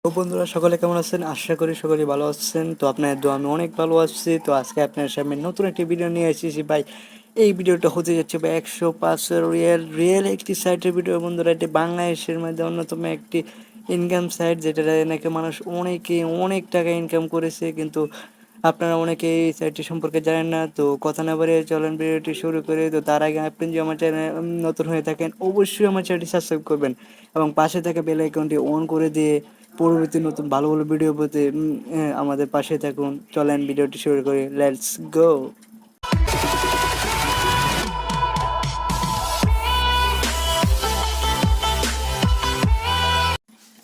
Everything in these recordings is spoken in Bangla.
তো বন্ধুরা সকলে কেমন আছেন? আশা করি সকলে ভালো আছেন। তো আপনাদের দোয়া আমি অনেক ভালো আছি। তো আজকে আপনার সামনে নতুন একটি ভিডিও নিয়ে এসেছি ভাই। এই ভিডিওটা হতে যাচ্ছে ভাই 105 রিয়েল একটি সাইটের ভিডিও বন্ধুরা। এটি বাংলাদেশের মধ্যে অন্যতম একটি ইনকাম সাইট, যেটা নাকি মানুষ অনেক টাকা ইনকাম করেছে, কিন্তু আপনারা অনেকে এই সাইটটি সম্পর্কে জানেন না। তো কথা না বাড়িয়ে চলেন ভিডিওটি শুরু করে। তো তার আগে আপনি যদি আমার চ্যানেল নতুন হয়ে থাকেন, অবশ্যই আমার চ্যানেলটি সাবস্ক্রাইব করবেন এবং পাশে থাকা বেল আইকনটি অন করে দিয়ে পরবর্তী নতুন ভালো ভালো ভিডিও পেতে আমাদের পাশে থাকুন। চলেন ভিডিওটি শুরু করি, লেটস গো।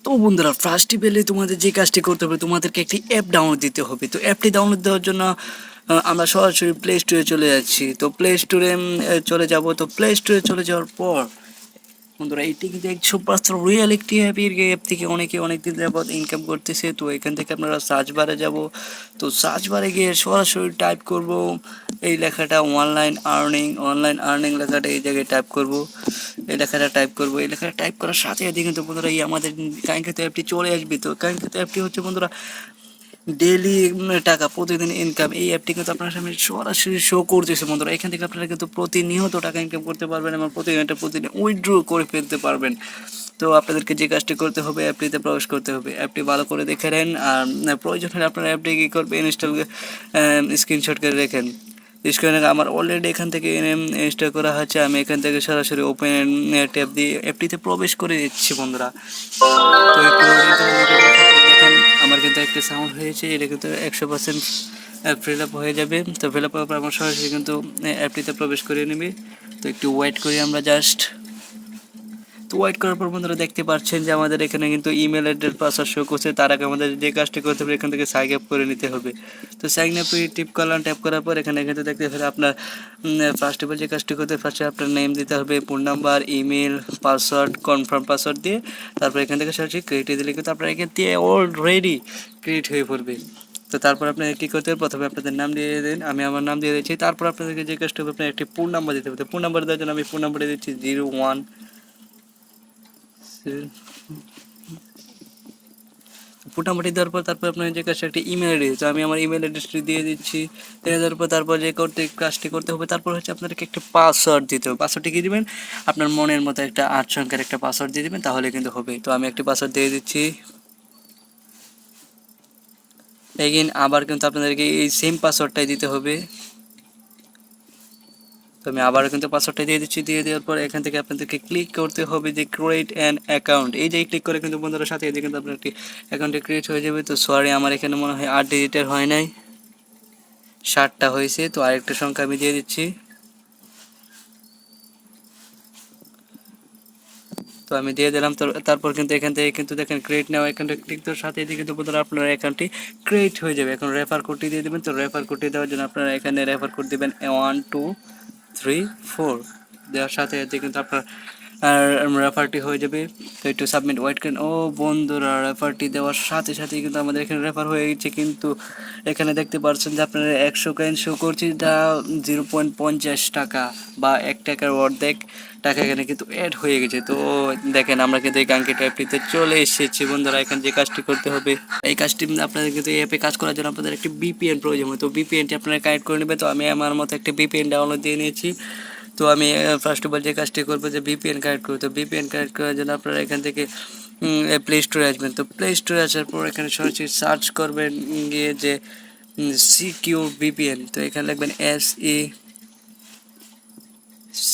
তো বন্ধুরা, ফার্স্টে পেলে তোমাদের যে কাজটি করতে হবে, তোমাদেরকে একটি অ্যাপ ডাউনলোড দিতে হবে। তো অ্যাপটি ডাউনলোড দেওয়ার জন্য আমরা সরাসরি প্লে স্টোরে চলে যাচ্ছি। তো প্লে স্টোরে চলে যাব। তো প্লে স্টোরে চলে যাওয়ার পর বন্ধুরা, এটি কিন্তু 100% রিয়েল একটি অ্যাপ। এর অ্যাপ থেকে অনেকে অনেকদিন যাবত ইনকাম করতেছে। তো এখান থেকে আপনারা সার্চ বারে যাব। তো সার্চ বারে গিয়ে সরাসরি টাইপ করব এই লেখাটা, অনলাইন আর্নিং লেখাটা এই জায়গায় টাইপ করব। এই লেখাটা টাইপ করব। এই লেখাটা টাইপ করার সাথে সাথে কিন্তু বন্ধুরা এই আমাদের কাঙ্ক্ষিত অ্যাপটি চলে আসবে। তো কাঙ্ক্ষিত অ্যাপটি হচ্ছে বন্ধুরা ডেইলি টাকা, প্রতিদিন ইনকাম। এই অ্যাপটি কিন্তু আপনার সামনে সরাসরি শো করতেছে বন্ধুরা। এখান থেকে আপনারা কিন্তু প্রতিনিয়ত টাকা ইনকাম করতে পারবেন এবং প্রতিদিন উইথড্র করে ফেলতে পারবেন। তো আপনাদেরকে যে কাজটি করতে হবে, অ্যাপটিতে প্রবেশ করতে হবে। অ্যাপটি ভালো করে দেখে নেন, আর প্রয়োজন হলে আপনার অ্যাপটি কী করবে, ইনস্টল স্ক্রিনশট করে রেখেন। স্ক্রিনে আমার অলরেডি এখান থেকে ইনস্টল করা হচ্ছে। আমি এখান থেকে সরাসরি ওপেন ট্যাব দিয়ে অ্যাপটিতে প্রবেশ করে দিচ্ছি বন্ধুরা। তো একটু দেখেন আমার কিন্তু একটা সাউন্ড হয়েছে, এটা কিন্তু 100% ফিল আপ হয়ে যাবে। তো ফিল আপ হওয়ার পর আমার সরাসরি কিন্তু অ্যাপটিতে প্রবেশ করে নেবে। তো একটু ওয়েট করি আমরা জাস্ট। তো ওয়েট করার পর বন্ধুরা দেখতে পাচ্ছেন যে আমাদের এখানে কিন্তু ইমেল অ্যাড্রেস পাসওয়ার্ড শো করছে। তার আগে আমাদের যে কাজটি করতে হবে, এখান থেকে সাইন আপ করে নিতে হবে। তো সাইন আপে টিপ করলাম, ট্যাপ করার পর এখানে কিন্তু দেখতে হবে আপনার ফার্স্ট অফ অল যে কাজটি করতে হবে, ফার্স্টে আপনার নেম দিতে হবে, phone number, email, password, confirm password দিয়ে তারপর এখান থেকে সরাসরি ক্রিয়েট দিলে কিন্তু আপনার এখান থেকে অলরেডি ক্রিয়েট হয়ে পড়বে। তো তারপর আপনাকে কী করতে হবে, প্রথমে আপনাদের নাম দিয়ে দিন। আমি আমার নাম দিয়ে দিচ্ছি। তারপর আপনাদেরকে যে কাজটা হবে, আপনার একটি ফোন নাম্বার দিতে হবে। তো ফোন নাম্বার দেওয়ার জন্য আমি ফোন নাম্বারে দিচ্ছি 01। মোটামুটি দেওয়ার পর তারপর আপনার যে কাজটা একটা ইমেল আইডি, তো আমি আমার ইমেল অ্যাড্রেসটি দিয়ে দিচ্ছি। দিয়ে দেওয়ার পর তারপর যে কাজটি করতে হবে, তারপর হচ্ছে আপনাদেরকে একটা পাসওয়ার্ড দিতে হবে। পাসওয়ার্ডটি কী দেবেন, আপনার মনের মতো একটা 8 সংখ্যার একটা পাসওয়ার্ড দিয়ে দেবেন, তাহলে কিন্তু হবে। তো আমি একটি পাসওয়ার্ড দিয়ে দিচ্ছি। এগেইন আবার কিন্তু আপনাদেরকে এই সেম পাসওয়ার্ডটাই দিতে হবে। তো আমি আবারও কিন্তু পাসওয়ার্ডটা দিয়ে দিচ্ছি। দিয়ে দেওয়ার পর এখান থেকে আপনাদেরকে ক্লিক করতে হবে যে ক্রিয়েট অ্যান অ্যাকাউন্ট। এই যে ক্লিক করে কিন্তু বন্ধুরা সাথে সাথে কিন্তু আপনার একটি অ্যাকাউন্টে ক্রিয়েট হয়ে যাবে। তো সরি, আমার এখানে মনে হয় 8 ডিজিটের হয় নাই, 60টা হয়েছে। তো আরেকটা সংখ্যা আমি দিয়ে দিচ্ছি। তো আমি দিয়ে দিলাম। তো তারপর কিন্তু এখান থেকে কিন্তু দেখেন ক্রিয়েট নাও অ্যাকাউন্টে ক্লিক করার সাথে কিন্তু বন্ধুরা আপনার অ্যাকাউন্টটি ক্রিয়েট হয়ে যাবে। এখন রেফার কোডটি দিয়ে দেবেন। তো রেফার কোডটি দেওয়ার জন্য আপনারা এখানে রেফার কোড দেবেন 1 2 3 4। দেওয়ার সাথে সাথে কিন্তু আপনার রেফারটি হয়ে যাবে। তো একটু সাবমিট ওয়েট করেন। ও বন্ধুরা, রেফারটি দেওয়ার সাথে সাথেই কিন্তু আমাদের এখানে রেফার হয়ে গেছে। কিন্তু এখানে দেখতে পাচ্ছেন যে আপনার 100 কয়েন শো করছে, যা 0.50 টাকা বা 1 টাকার অর্ধেক টাকা এখানে কিন্তু অ্যাড হয়ে গেছে। তো দেখেন আমরা কিন্তু এই কাঙ্ক্ষিত অ্যাপটিতে চলে এসেছি বন্ধুরা। এখানে যে কাজটি করতে হবে, এই কাজটি আপনাদের কিন্তু এই অ্যাপে কাজ করার জন্য আপনাদের একটি বিপিএন প্রয়োজন হয়। তো বিপিএনটি আপনারা কানেক্ট করে নেবেন। তো আমি আমার মতো একটি বিপিএন ডাউনলোড দিয়ে নিয়েছি। তো আমি ফার্স্ট অফ অল যে কাজটি করবো, যে বিপিএন কানেক্ট করবো। তো বিপিএন কানেক্ট করার জন্য আপনারা এখান থেকে প্লে স্টোরে আসবেন। তো প্লে স্টোরে আসার পর এখানে সরাসরি সার্চ করবেন গিয়ে যে সিকিউর ভিপিএন। তো এখানে লিখবেন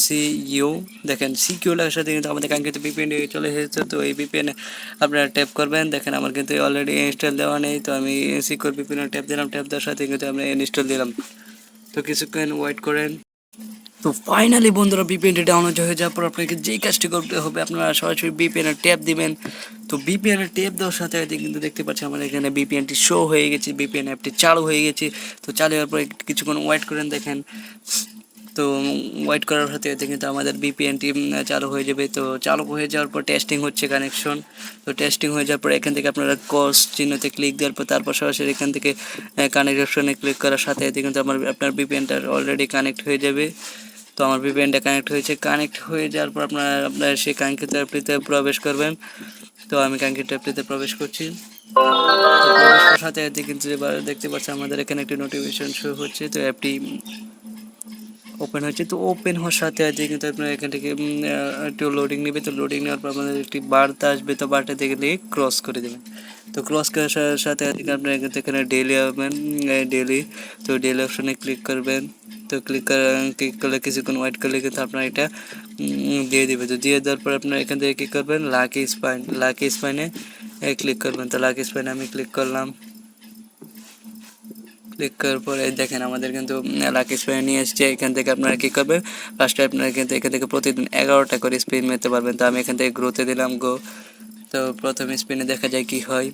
SECU। দেখেন সিকিউর লেখার সাথে কিন্তু আমাদের কাঙ্ক্ষিত ভিপিএন চলে এসেছে। তো এই ভিপিএন আপনারা ট্যাপ করবেন। দেখেন আমার কিন্তু অলরেডি ইনস্টল দেওয়া নেই। তো আমি সিকিউর ভিপিএন ট্যাপ দিলাম। ট্যাপ দেওয়ার সাথে কিন্তু আমরা ইনস্টল দিলাম। তো কিছুক্ষণ ওয়েট করেন। তো ফাইনালি বন্ধুরা ভিপিএনটি ডাউনলোড হয়ে যাওয়ার পর আপনাকে যেই কাজটি করতে হবে, আপনারা সরাসরি ভিপিএনের ট্যাপ দিবেন। তো ভিপিএনের ট্যাপ দেওয়ার সাথে সাথে কিন্তু দেখতে পাচ্ছি আমার এখানে ভিপিএনটি শো হয়ে গেছে, ভিপিএন অ্যাপটি চালু হয়ে গেছে। তো চালু হওয়ার পর কিছুক্ষণ ওয়েট করেন। দেখেন তো ওয়েট করার সাথে সাথে কিন্তু আমাদের ভিপিএনটি চালু হয়ে যাবে। তো চালু হয়ে যাওয়ার পর টেস্টিং হচ্ছে কানেকশন। তো টেস্টিং হয়ে যাওয়ার পর এখান থেকে আপনারা কস চিহ্নতে ক্লিক দেওয়ার পর তারপর সরাসরি এখান থেকে কানেক্ট অপশনে ক্লিক করার সাথে সাথে কিন্তু আপনার ভিপিএনটা অলরেডি কানেক্ট হয়ে যাবে। তো আমার ভিপিএনটা কানেক্ট হয়েছে। কানেক্ট হয়ে যাওয়ার পর আপনার সেই কাঙ্ক্ষিত অ্যাপটিতে প্রবেশ করবেন। তো আমি কাঙ্ক্ষিত অ্যাপটিতে প্রবেশ করছি। তো প্রবেশ করার সাথে সাথে কিন্তু এবার দেখতে পাচ্ছি আমাদের এখানে একটি নোটিফিকেশন শো হচ্ছে, তো অ্যাপটি ওপেন হচ্ছে। তো ওপেন হওয়ার সাথে সাথে কিন্তু আপনার এখান থেকে একটু লোডিং নেবে। তো লোডিং নেওয়ার পর আপনাদের একটি বার্তা আসবে, তো বার্তা থেকে ক্রস করে দেবেন। তো ক্রস করার সাথে সাথে আপনার এখানে ডেইলি হবেন, ডেইলি। তো ডেইলি অপশনে ক্লিক করবেন। তো ক্লিক করলে কিছুক্ষণ ওয়েট করলে কিন্তু আপনার এটা দিয়ে দেবে। তো দিয়ে দেওয়ার পর আপনার এখান থেকে কী করবেন, লাকি স্পাইনে ক্লিক করবেন। তো লাকি স্পাইনে আমি ক্লিক করলাম। ক্লিক করার পরে দেখেন আমাদের কিন্তু লাকি স্পিন নিয়ে এসছে। এখান থেকে আপনারা কী করবেন, ফার্স্টে আপনারা কিন্তু এখান থেকে প্রতিদিন 11টা করে স্পিন মেরতে পারবেন। তো আমি এখান থেকে গ্রোতে দিলাম গো। তো প্রথম স্পিনে দেখা যায় কি হয়।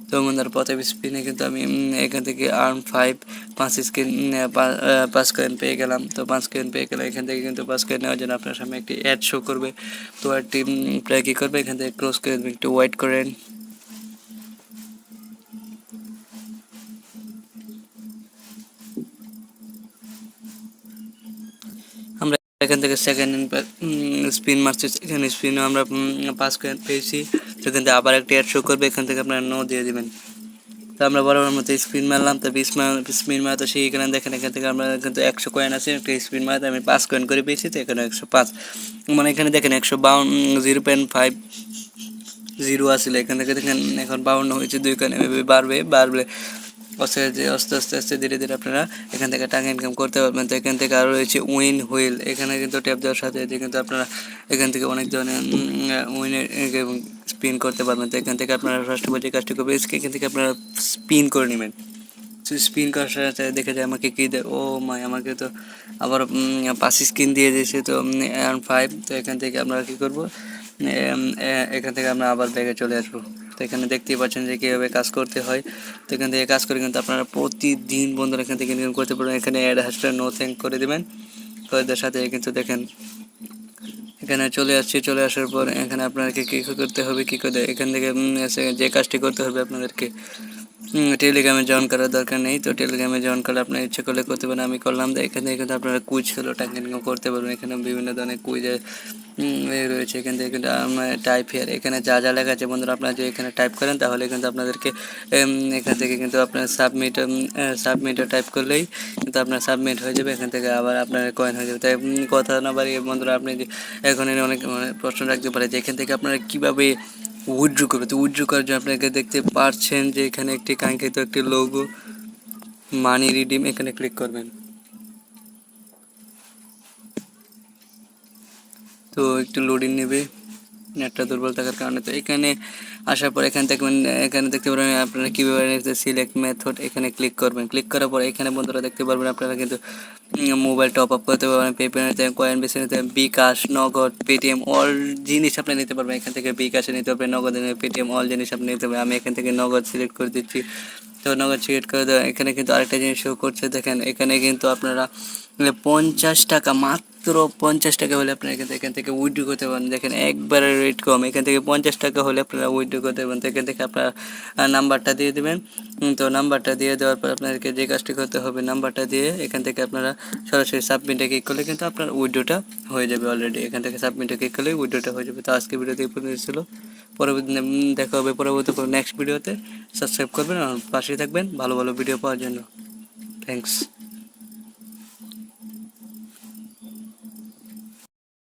তো বন্ধুরা প্রথম স্পিনে কিন্তু আমি এখান থেকে আর্ন 5 কয়েন পেয়ে গেলাম। তো 5 কয়েন পেয়ে গেলে এখান থেকে কিন্তু 5 কয়েন নেওয়ার জন্য আপনার সামনে একটি অ্যাড শো করবে। তো অ্যাডটি প্রায় কী করবে, এখান থেকে ক্লোজ করে দেবেন, একটু ওয়েট করেন। আমরা এখান থেকে সেকেন্ড স্পিন মারছি, এখানে স্পিনে আমরা 5 কয়েন পেয়েছি। তো এখান থেকে আবার একটা অ্যাড শো করবে, এখান থেকে আপনারা নো দিয়ে দেবেন। তো আমরা বরাবর মতো স্পিন মারলাম। তো স্পিন মারা, তো সেই এখানে দেখেন এখান থেকে আমরা কিন্তু 100 কয়েন আছে, একটা স্পিন মারাতে আমি 5 কয়েন করে পেয়েছি। তো এখানে 105, মানে এখানে দেখেন 0.50 আসলে, এখান থেকে দেখেন এখন 52 হয়েছে, 2 কয়েন এভাবে বাড়বে আস্তে আস্তে ধীরে ধীরে আপনারা এখান থেকে টাকা ইনকাম করতে পারবেন। তো এখান থেকে আরও রয়েছে উইন হুইল, এখানে কিন্তু ট্যাপ দেওয়ার সাথে সাথে কিন্তু আপনারা এখান থেকে অনেক ধরনের উইনের স্পিন করতে পারবেন। তো এখান থেকে আপনারা ফার্স্ট অফ অল যে কাজটি করবেন, এখান থেকে আপনারা স্পিন করে নেবেন। স্পিন করার সাথে সাথে দেখে যায় আমাকে কী দেয়, ও মাই, আমাকে তো আবার 5 স্কিন দিয়ে দিয়েছে। তো 5। তো এখান থেকে আমরা কী করবো, এখান থেকে আমরা আবার ব্যাগে চলে আসবো। তো এখানে দেখতেই পাচ্ছেন যে কীভাবে কাজ করতে হয়। তো এখান থেকে কাজ করে কিন্তু আপনারা প্রতিদিন বন্ধুরা এখান থেকে ইনকাম করতে পারবেন। এখানে অ্যাড হ্যাশটা নো থ্যাঙ্ক করে দেবেন। তো এদের সাথে কিন্তু দেখেন এখানে চলে আসার পর এখানে আপনাদেরকে কী করতে হবে, কী করে এখান থেকে যে কাজটি করতে হবে আপনাদেরকে, টেলিগ্রামে জয়েন করার দরকার নেই। তো টেলিগ্রামে জয়েন করলে আপনার ইচ্ছে করলে করতে পারেন, আমি করলাম। তো এখান থেকে কিন্তু আপনারা কুইজ খেলো টাকা ইনকাম করতে পারবেন। এখানে বিভিন্ন ধরনের কুইজের রয়েছে। এখান থেকে কিন্তু টাইপ হিয়ার, এখানে যা যা লেখা আছে বন্ধুরা আপনারা যদি এখানে টাইপ করেন তাহলে কিন্তু আপনাদেরকে এখান থেকে কিন্তু আপনার সাবমিটে টাইপ করলেই কিন্তু আপনার সাবমিট হয়ে যাবে। এখান থেকে আবার আপনার কয়েন হয়ে যাবে। তাই কথা না বাড়িয়ে বন্ধুরা আপনি এখন অনেক প্রশ্ন রাখতে পারে যে এখান থেকে আপনারা কীভাবে উইথড্র করবে। তো উইথড্র করার জন্য আপনাকে দেখতে পাচ্ছেন যে এখানে একটি কাঙ্ক্ষিত একটি লোগো মানি রিডিম, এখানে ক্লিক করবেন। তো একটু লোডিং নেবে, নেটটা দুর্বল থাকার কারণে। তো এখানে আসার পর এখানে দেখতে পারবেন আপনারা কীভাবে সিলেক্ট মেথড, এখানে ক্লিক করবেন। ক্লিক করার পর এখানে বন্ধুরা দেখতে পারবেন আপনারা কিন্তু মোবাইল টপ আপ করতে পারবেন, পেপে নিতে কয়েন বেছে নিতে, বিকাশ, নগদ, পেটিএম অল জিনিস আপনি নিতে পারবেন। এখান থেকে বিকাশে নিতে পারবেন, নগদে পেটিএম অল জিনিস আপনি নিতে পারবেন। আমি এখান থেকে নগদ সিলেক্ট করে দিচ্ছি। তো নগদ সিলেক্ট করে দেওয়া, এখানে কিন্তু আরেকটা জিনিস শো করছে দেখেন, এখানে কিন্তু আপনারা 50 টাকা, মাত্র 50 টাকা হলে আপনারা এখান থেকে উইথড্র করতে পারেন। দেখেন একবারে রেট কম, এখান থেকে 50 টাকা হলে আপনারা উইথড্র করতে পারেন। তো এখান থেকে আপনারা নাম্বারটা দিয়ে দেবেন। তো নাম্বারটা দিয়ে দেওয়ার পর আপনাদেরকে যে কাজটি করতে হবে, নাম্বারটা দিয়ে এখান থেকে আপনারা সরাসরি সাবমিটে ক্লিক করলে কিন্তু আপনার উইথড্রটা হয়ে যাবে অলরেডি। এখান থেকে সাবমিটে ক্লিক করলে উইথড্রটা হয়ে যাবে। তো আজকে ভিডিওতে এই পর্যন্ত ছিল। পরবর্তী দেখা হবে পরবর্তী নেক্সট ভিডিওতে। সাবস্ক্রাইব করবেন আর পাশে থাকবেন ভালো ভালো ভিডিও পাওয়ার জন্য। থ্যাংকস।